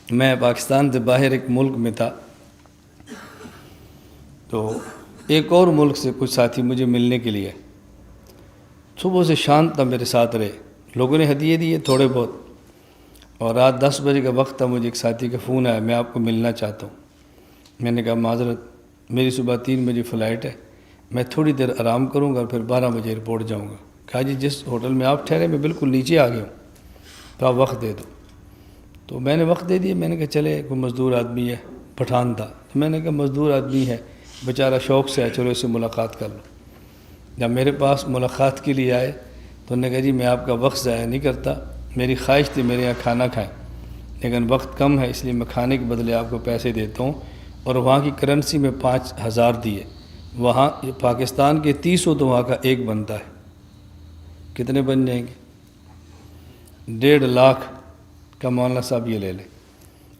میں پاکستان سے باہر ایک ملک میں تھا، تو ایک اور ملک سے کچھ ساتھی مجھے ملنے کے لیے صبح سے شام تک میرے ساتھ رہے. لوگوں نے ہدیے دیے تھوڑے بہت، اور رات 10 بجے کا وقت تھا. مجھے ایک ساتھی کا فون آیا، میں آپ کو ملنا چاہتا ہوں. میں نے کہا معذرت، میری صبح 3 بجے فلائٹ ہے، میں تھوڑی دیر آرام کروں گا اور پھر 12 بجے ایئرپورٹ جاؤں گا. کہا جی جس ہوٹل میں آپ ٹھہرے میں بالکل نیچے آ گیا ہوں، تو آپ وقت دے دو. تو میں نے وقت دے دیا. میں نے کہا چلے کوئی مزدور آدمی ہے، پٹھان تھا، تو میں نے کہا مزدور آدمی ہے بیچارہ شوق سے ہے، چلو اس سے ملاقات کر لو. جب میرے پاس ملاقات کے لیے آئے تو انہوں نے کہا جی میں آپ کا وقت ضائع نہیں کرتا، میری خواہش تھی میرے یہاں کھانا کھائیں، لیکن وقت کم ہے اس لیے میں کھانے کے بدلے آپ کو پیسے دیتا ہوں. اور وہاں کی کرنسی میں 5000 دیے. وہاں پاکستان کے 30 تو وہاں کا ایک بنتا ہے. کتنے بن جائیں گے؟ 1.5 لاکھ کا. مولانا صاحب یہ لے لیں.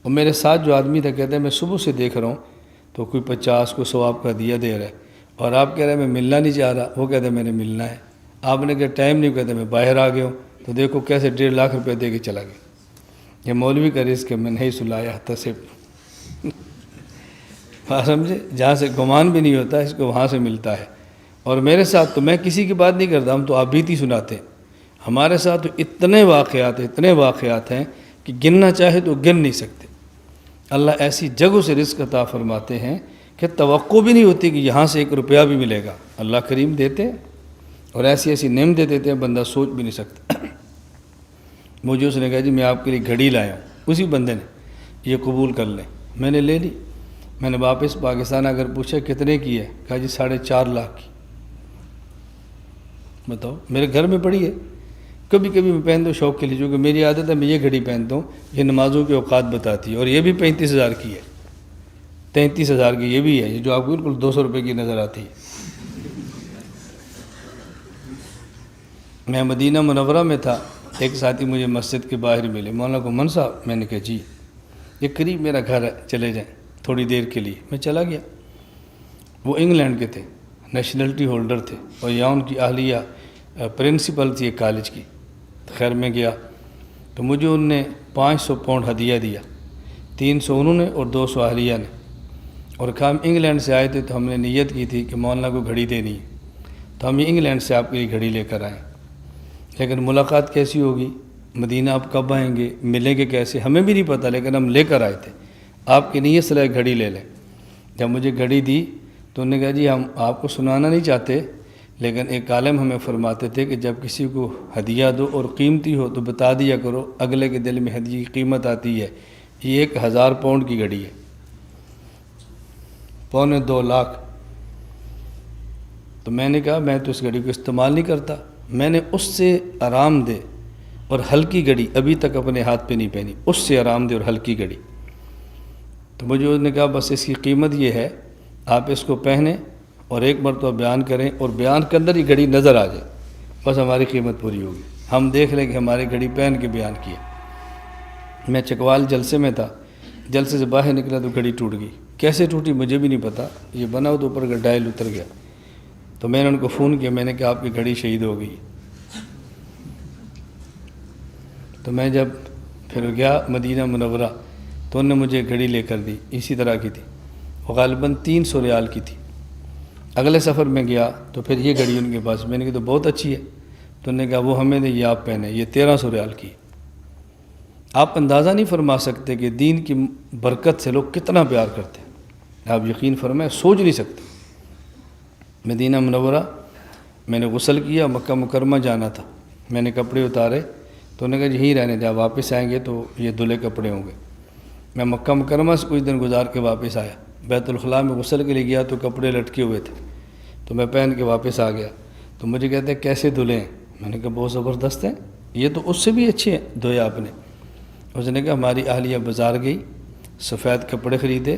اور میرے ساتھ جو آدمی تھا کہتے ہیں میں صبح سے دیکھ رہا ہوں تو کوئی 50 کو 100 آپ کا دیا دے رہا ہے، اور آپ کہہ رہے ہیں میں ملنا نہیں چاہ رہا، وہ کہتے ہیں میں نے ملنا ہے. آپ نے کہا ٹائم نہیں، کہتے میں باہر آ گیا ہوں. تو دیکھو کیسے 1.5 لاکھ روپے دے کے چلا گیا. یہ مولوی کا رزق ہے، میں نہیں سلایا تصب. سمجھے؟ جہاں سے گمان بھی نہیں ہوتا اس کو وہاں سے ملتا ہے. اور میرے ساتھ تو میں کسی کی بات نہیں کرتا، ہم تو آپ بیتی سناتے ہیں. ہمارے ساتھ تو اتنے واقعات ہیں کہ گننا چاہے تو گن نہیں سکتے. اللہ ایسی جگہوں سے رزق عطا فرماتے ہیں کہ توقع بھی نہیں ہوتی کہ یہاں سے 1 روپیہ بھی ملے گا. اللہ کریم دیتے ہیں، اور ایسی نعمتیں دیتے ہیں بندہ سوچ بھی نہیں سکتا. مجھے اس نے کہا جی میں آپ کے لیے گھڑی لایا ہوں. اسی بندے نے یہ قبول کر لیں. میں نے لے لی. میں نے واپس پاکستان اگر پوچھا کتنے کی ہے، کہا جی 4.5 لاکھ کی. بتاؤ، میرے گھر میں پڑی ہے. کبھی کبھی میں پہنتا ہوں شوق کے لیے، چونکہ میری عادت ہے میں یہ گھڑی پہنتا ہوں، یہ نمازوں کے اوقات بتاتی ہے. اور یہ بھی 35,000 کی ہے، 33,000 کی یہ بھی ہے، یہ جو آپ کو بالکل 200 روپے کی نظر آتی ہے. میں مدینہ منورہ میں تھا، ایک ساتھی مجھے مسجد کے باہر ملے. مولانا گمن صاحب، میں نے کہا جی یہ قریب میرا گھر ہے، چلے جائیں تھوڑی دیر کے لیے. میں چلا گیا. وہ انگلینڈ کے تھے، نیشنلٹی ہولڈر تھے، اور یہاں ان کی اہلیہ پرنسپل تھی ایک کالج کی. خیر میں گیا تو مجھے ان نے 500 پاؤنڈ ہدیہ دیا. 300 انہوں نے اور 200 اہلیہ نے. اور کہا ہم انگلینڈ سے آئے تھے تو ہم نے نیت کی تھی کہ مولانا کو گھڑی دینی ہے، تو ہم انگلینڈ سے آپ کے لیے گھڑی لے کر آئیں. لیکن ملاقات کیسی ہوگی؟ مدینہ آپ کب آئیں گے، ملیں گے کیسے، ہمیں بھی نہیں پتہ، لیکن ہم لے کر آئے تھے. آپ کی نیت سے گھڑی لے لیں. جب مجھے گھڑی دی تو انہوں نے کہا جی ہم آپ کو سنانا نہیں چاہتے، لیکن ایک عالم ہمیں فرماتے تھے کہ جب کسی کو ہدیہ دو اور قیمتی ہو تو بتا دیا کرو، اگلے کے دل میں ہدیے کی قیمت آتی ہے. یہ 1000 پاؤنڈ کی گھڑی ہے، 2.25 لاکھ. تو میں نے کہا میں تو اس گھڑی کو استعمال نہیں کرتا. میں نے اس سے آرام دہ اور ہلکی گھڑی ابھی تک اپنے ہاتھ پہ نہیں پہنی، اس سے آرام دہ اور ہلکی گھڑی. تو مجھے اس نے کہا بس اس کی قیمت یہ ہے، آپ اس کو پہنیں اور ایک مرتبہ بیان کریں، اور بیان کے اندر ہی گھڑی نظر آ جائے، بس ہماری قیمت پوری ہوگی. ہم دیکھ لیں کہ ہماری گھڑی پہن کے بیان کیا. میں چکوال جلسے میں تھا، جلسے سے باہر نکلا تو گھڑی ٹوٹ گئی. کیسے ٹوٹی مجھے بھی نہیں پتا، یہ بنا ہو تو اوپر کا ڈائل اتر گیا. تو میں نے ان کو فون کیا، میں نے کہا آپ کی گھڑی شہید ہو گئی. تو میں جب پھر گیا مدینہ منورہ تو انہوں نے مجھے گھڑی لے کر دی، اسی طرح کی تھی، وہ غالباً 300 ریال کی تھی. اگلے سفر میں گیا تو پھر یہ گھڑی ان کے پاس، میں نے کہا تو بہت اچھی ہے. تو انہوں نے کہا وہ ہمیں نہیں، یہ آپ پہنے، یہ 1300 ریال کی. آپ اندازہ نہیں فرما سکتے کہ دین کی برکت سے لوگ کتنا پیار کرتے ہیں. آپ یقین فرمائیں، سوچ نہیں سکتے. مدینہ منورہ میں نے غسل کیا، مکہ مکرمہ جانا تھا، میں نے کپڑے اتارے تو انہوں نے کہا یہیں رہنے دیں، آپ واپس آئیں گے تو یہ دھلے کپڑے ہوں گے. میں مکہ مکرمہ سے کچھ دن گزار کے واپس آیا. بیت الخلاء میں غسل کے لیے گیا تو کپڑے لٹکے ہوئے تھے، تو میں پہن کے واپس آ گیا. تو مجھے کہتے ہیں کیسے دھلے ہیں؟ میں نے کہا بہت زبردست ہیں، یہ تو اس سے بھی اچھے ہیں دھوئے آپ نے. اس نے کہا ہماری اہلیہ بازار گئی، سفید کپڑے خریدے،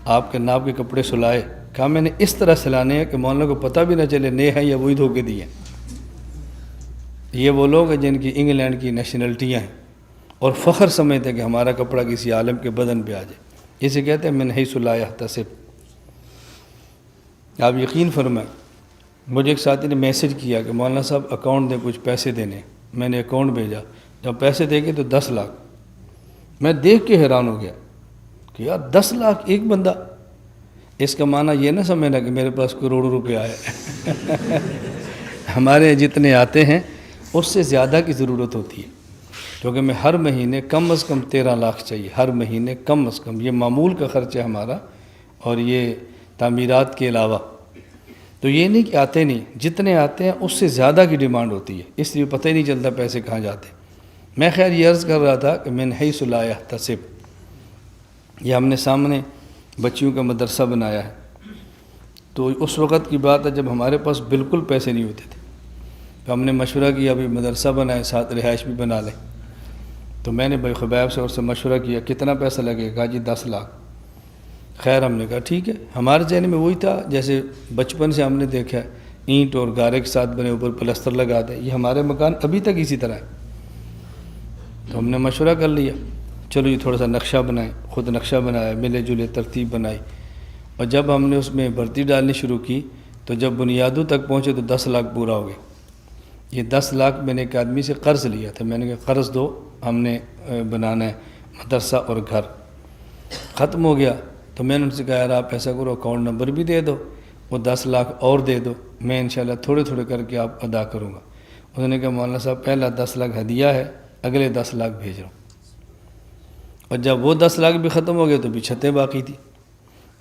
آپ کے ناپ کے کپڑے سلائے. کہا میں نے اس طرح سلانے ہیں کہ مولانا کو پتہ بھی نہ چلے نئے ہیں یا وہی دھو کے دیے. یہ وہ لوگ ہیں جن کی انگلینڈ کی نیشنلٹیاں ہیں اور فخر سمجھتے ہیں کہ ہمارا کپڑا کسی عالم کے بدن پہ آ جائے. اسے کہتے ہیں میں نہیں سلایا تصب. آپ یقین فرمائیں، مجھے ایک ساتھی نے میسج کیا کہ مولانا صاحب اکاؤنٹ دیں، کچھ پیسے دینے. میں نے اکاؤنٹ بھیجا، جب پیسے دے گے تو 10 لاکھ. میں دیکھ کے حیران ہو گیا کہ یار 10 لاکھ ایک بندہ، اس کا معنی یہ نہ سمجھنا کہ میرے پاس کروڑوں روپے آئے ہمارے جتنے آتے ہیں اس سے زیادہ کی ضرورت ہوتی ہے، کیونکہ میں ہر مہینے کم از کم 13 لاکھ چاہیے، ہر مہینے کم از کم، یہ معمول کا خرچ ہے ہمارا، اور یہ تعمیرات کے علاوہ۔ تو یہ نہیں کہ آتے نہیں، جتنے آتے ہیں اس سے زیادہ کی ڈیمانڈ ہوتی ہے، اس لیے پتہ ہی نہیں چلتا پیسے کہاں جاتے۔ میں خیر یہ عرض کر رہا تھا کہ من حیث لا یحتسب، یہ ہم نے سامنے بچیوں کا مدرسہ بنایا ہے، تو اس وقت کی بات ہے جب ہمارے پاس بالکل پیسے نہیں ہوتے تھے، تو ہم نے مشورہ کیا ابھی مدرسہ بنائے، ساتھ رہائش بھی بنا لیں۔ تو میں نے بھائی خبیب سے اور سے مشورہ کیا کتنا پیسہ لگے گا؟ جی 10 لاکھ۔ خیر ہم نے کہا ٹھیک ہے، ہمارے ذہن میں وہی تھا جیسے بچپن سے ہم نے دیکھا ہے، اینٹ اور گارے کے ساتھ بنے، اوپر پلستر لگا دیں، یہ ہمارے مکان ابھی تک اسی طرح ہے۔ تو ہم نے مشورہ کر لیا، چلو یہ تھوڑا سا نقشہ بنائیں، خود نقشہ بنایا، ملے جلے ترتیب بنائی، اور جب ہم نے اس میں بھرتی ڈالنی شروع کی تو جب بنیادوں تک پہنچے تو 10 لاکھ پورا ہو گیا۔ یہ 10 لاکھ میں نے ایک آدمی سے قرض لیا تھا، میں نے کہا قرض دو، ہم نے بنانا ہے مدرسہ اور گھر۔ ختم ہو گیا تو میں نے ان سے کہا یار آپ ایسا کرو اکاؤنٹ نمبر بھی دے دو، وہ 10 لاکھ اور دے دو، میں انشاءاللہ تھوڑے تھوڑے کر کے آپ ادا کروں گا۔ انہوں نے کہا مولانا صاحب پہلا 10 لاکھ ہدیہ ہے، اگلے 10 لاکھ بھیج رہا ہوں۔ اور جب وہ 10 لاکھ بھی ختم ہو گئے تو بھی چھتیں باقی تھی۔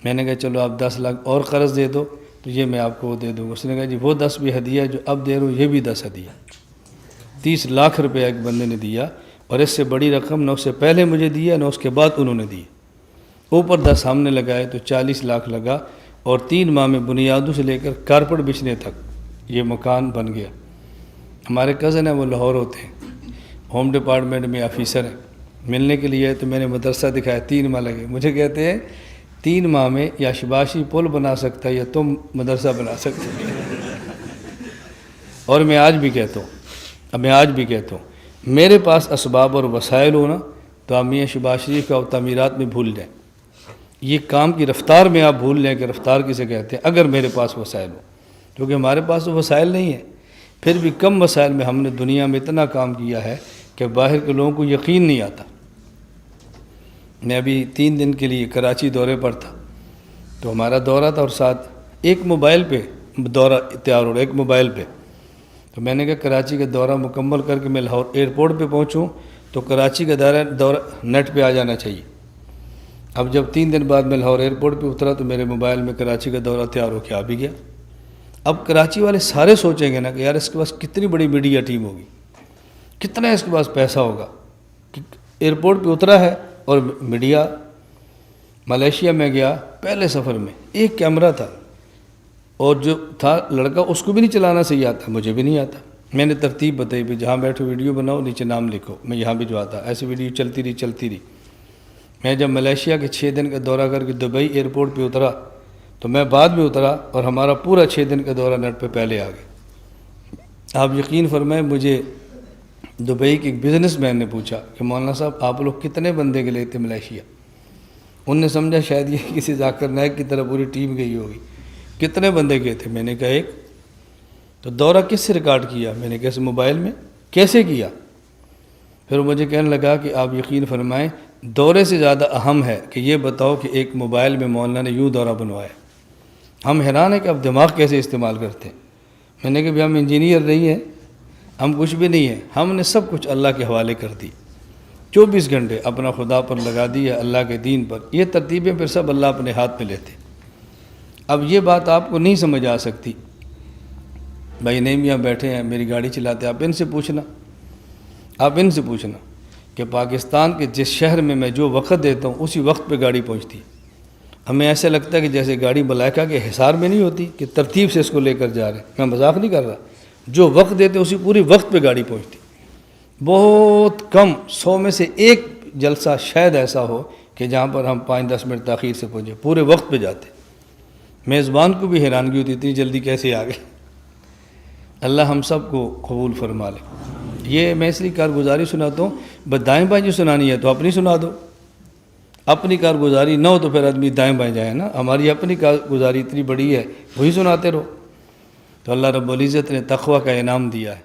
میں نے کہا چلو آپ 10 لاکھ اور قرض دے دو تو یہ میں آپ کو وہ دے دوں گا۔ اس نے کہا جی وہ 10 بھی ہدیہ ہے جو اب دے رہا ہوں، یہ بھی 10 ہدیہ۔ 30 لاکھ روپے ایک بندے نے دیا، اور اس سے بڑی رقم نہ اس سے پہلے مجھے دیا نہ اس کے بعد انہوں نے دی۔ اوپر 10 ہم نے لگائے تو 40 لاکھ لگا، اور 3 ماہ میں بنیادوں سے لے کر کارپٹ بچھنے تک یہ مکان بن گیا۔ ہمارے کزن ہیں وہ لاہور ہوتے ہیں، ہوم ڈپارٹمنٹ میں آفیسر ہیں، ملنے کے لیے تو میں نے مدرسہ دکھایا، 3 ماہ لگے۔ مجھے کہتے ہیں 3 ماہ میں یا شباشی پل بنا سکتا ہے یا تم مدرسہ بنا سکتے ہو۔ اور میں آج بھی کہتا ہوں میرے پاس اسباب اور وسائل ہونا تو آپ میاں شباز شریف کا تعمیرات میں بھول جائیں، یہ کام کی رفتار میں آپ بھول لیں کہ رفتار کسے کہتے ہیں، اگر میرے پاس وسائل ہو، کیونکہ ہمارے پاس تو وسائل نہیں ہیں، پھر بھی کم وسائل میں ہم نے دنیا میں اتنا کام کیا ہے کہ باہر کے لوگوں کو یقین نہیں آتا۔ میں ابھی 3 دن کے لیے کراچی دورے پر تھا، تو ہمارا دورہ تھا اور ساتھ ایک موبائل پہ دورہ تیار ہو رہا، ایک موبائل پہ۔ تو میں نے کہا کراچی کا دورہ مکمل کر کے میں لاہور ایئرپورٹ پہ پہنچوں تو کراچی کا دورہ نیٹ پہ آ جانا چاہیے۔ اب جب 3 دن بعد میں لاہور ایئرپورٹ پہ اترا تو میرے موبائل میں کراچی کا دورہ تیار ہو کے آ بھی گیا۔ اب کراچی والے سارے سوچیں گے نا کہ یار اس کے پاس کتنی بڑی میڈیا ٹیم ہوگی، کتنا اس کے پاس پیسہ ہوگا کہ ایئرپورٹ پہ اترا ہے اور میڈیا۔ ملیشیا میں گیا پہلے سفر میں، ایک کیمرہ تھا، اور جو تھا لڑکا اس کو بھی نہیں چلانا صحیح آتا، مجھے بھی نہیں آتا۔ میں نے ترتیب بتائی بھی جہاں بیٹھو ویڈیو بناؤ، نیچے نام لکھو، میں یہاں بھی جو آتا ایسے ویڈیو چلتی رہی۔ میں جب ملیشیا کے 6 دن کا دورہ کر کے دبئی ایئرپورٹ پہ اترا تو میں بعد میں اترا اور ہمارا پورا 6 دن کا دورہ نیٹ پہ پہلے آ گیا۔ آپ یقین فرمائیں مجھے دبئی کے ایک بزنس مین نے پوچھا کہ مولانا صاحب آپ لوگ کتنے بندے کے لیے تھے ملیشیا؟ انہوں نے سمجھا شاید یہ کسی ذاکر نائک کی طرح پوری ٹیم گئی ہوگی۔ کتنے بندے گئے تھے؟ میں نے کہا ایک۔ تو دورہ کس سے ریکارڈ کیا؟ میں نے کہا اس موبائل میں۔ کیسے کیا؟ پھر مجھے کہنے لگا کہ آپ یقین فرمائیں دورے سے زیادہ اہم ہے کہ یہ بتاؤ کہ ایک موبائل میں مولانا نے یوں دورہ بنوایا۔ ہم حیران ہیں کہ اب دماغ کیسے استعمال کرتے ہیں۔ میں نے کہا بھی ہم انجینئر نہیں ہیں، ہم کچھ بھی نہیں ہیں، ہم نے سب کچھ اللہ کے حوالے کر دی، 24 گھنٹے اپنا خدا پر لگا دیا، اللہ کے دین پر۔ یہ ترتیبیں پھر سب اللہ اپنے ہاتھ میں لیتے۔ اب یہ بات آپ کو نہیں سمجھ آ سکتی، بھائی نہیں میاں بیٹھے ہیں میری گاڑی چلاتے، آپ ان سے پوچھنا کہ پاکستان کے جس شہر میں جو وقت دیتا ہوں اسی وقت پہ گاڑی پہنچتی۔ ہمیں ایسا لگتا ہے کہ جیسے گاڑی ملائکہ کے حصار میں نہیں ہوتی کہ ترتیب سے اس کو لے کر جا رہے ہیں، میں مذاق نہیں کر رہا، جو وقت دیتے اسی پوری وقت پہ گاڑی پہنچتی۔ بہت کم 100 میں سے ایک جلسہ شاید ایسا ہو کہ جہاں پر ہم 5-10 منٹ تاخیر سے پہنچے، پورے وقت پہ جاتے۔ میزبان کو بھی حیرانگی ہوتی اتنی جلدی کیسے آ گئے۔ اللہ ہم سب کو قبول فرما لے۔ یہ میں اس لیے کارگزاری سناتا ہوں، بس دائیں بائیں جو سنانی ہے تو اپنی سنا دو، اپنی کارگزاری نہ ہو تو پھر آدمی دائیں بائیں جائے نا، ہماری اپنی کارگزاری اتنی بڑی ہے وہی سناتے رہو۔ تو اللہ رب العزت نے تقوی کا انعام دیا ہے۔